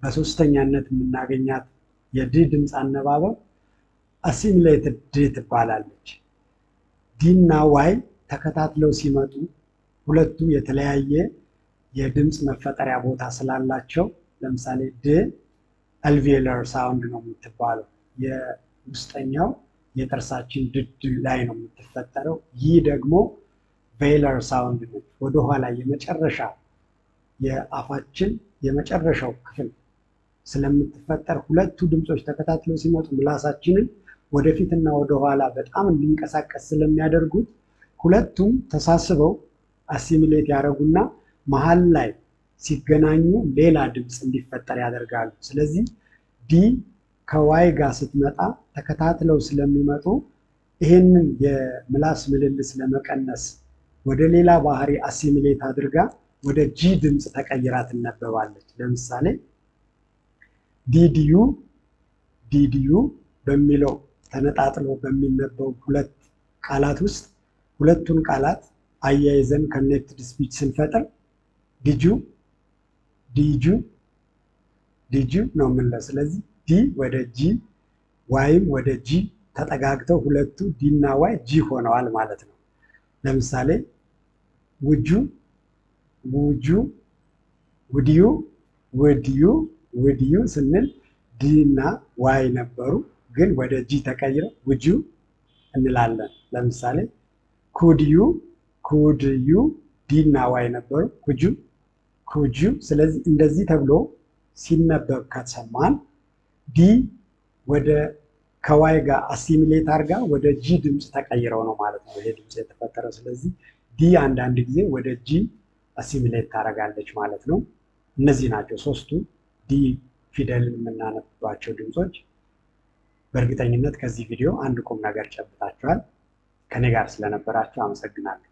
በሶስተኛነት የምናገኛት የድ ድምፅ አነባበብ አሲሚሌትድ ድ ትባላለች። ዲ እና ዋይ ተከታትለው ሲመጡ ሁለቱ የተለያየ የድምፅ መፈጠሪያ ቦታ ስላላቸው ለምሳሌ ድ አልቬለር ሳውንድ ነው የምትባለው፣ የውስጠኛው የጥርሳችን ድድ ላይ ነው የምትፈጠረው። ይህ ደግሞ ቬለር ሳውንድ ነች። ወደኋላ የመጨረሻ የአፋችን የመጨረሻው ክፍል ስለምትፈጠር ሁለቱ ድምፆች ተከታትለው ሲመጡ ምላሳችንን ወደፊትና ወደኋላ በጣም እንዲንቀሳቀስ ስለሚያደርጉት ሁለቱም ተሳስበው አሲሚሌት ያደረጉና መሀል ላይ ሲገናኙ ሌላ ድምፅ እንዲፈጠር ያደርጋሉ። ስለዚህ ዲ ከዋይ ጋር ስትመጣ ተከታትለው ስለሚመጡ ይሄንን የምላስ ምልልስ ለመቀነስ ወደ ሌላ ባህሪ አሲሚሌት አድርጋ ወደ ጂ ድምፅ ተቀይራ ትነበባለች። ለምሳሌ ዲዲዩ ዲዲዩ በሚለው ተነጣጥሎ በሚነበቡ ሁለት ቃላት ውስጥ ሁለቱን ቃላት አያይዘን ከኔክትድ ስፒች ስንፈጥር ዲጁ ዲጁ ዲጁ ነው የምንለው። ስለዚህ ዲ ወደ ጂ ዋይም ወደ ጂ ተጠጋግተው ሁለቱ ዲ እና ዋይ ጂ ሆነዋል ማለት ነው። ለምሳሌ ውጁ ውጁ ውድዩ ውድዩ ውድዩ ስንል ዲ እና ዋይ ነበሩ፣ ግን ወደ ጂ ተቀይረው ውጁ እንላለን። ለምሳሌ ኩድዩ ኩድዩ ዲ እና ዋይ ነበሩ፣ ኩጁ ኩጁ። ስለዚህ እንደዚህ ተብሎ ሲነበብ ከሰማን ዲ ወደ ከዋይ ጋር አሲሚሌት አድርጋ ወደ ጂ ድምፅ ተቀይረው ነው ማለት ነው ይሄ ድምፅ የተፈጠረው። ስለዚህ ዲ አንዳንድ ጊዜ ወደ ጂ አሲሚሌት ታደርጋለች ማለት ነው። እነዚህ ናቸው ሶስቱ ዲ ፊደልን የምናነብባቸው ድምፆች። በእርግጠኝነት ከዚህ ቪዲዮ አንድ ቁም ነገር ጨብጣችኋል። ከኔ ጋር ስለነበራችሁ አመሰግናለሁ።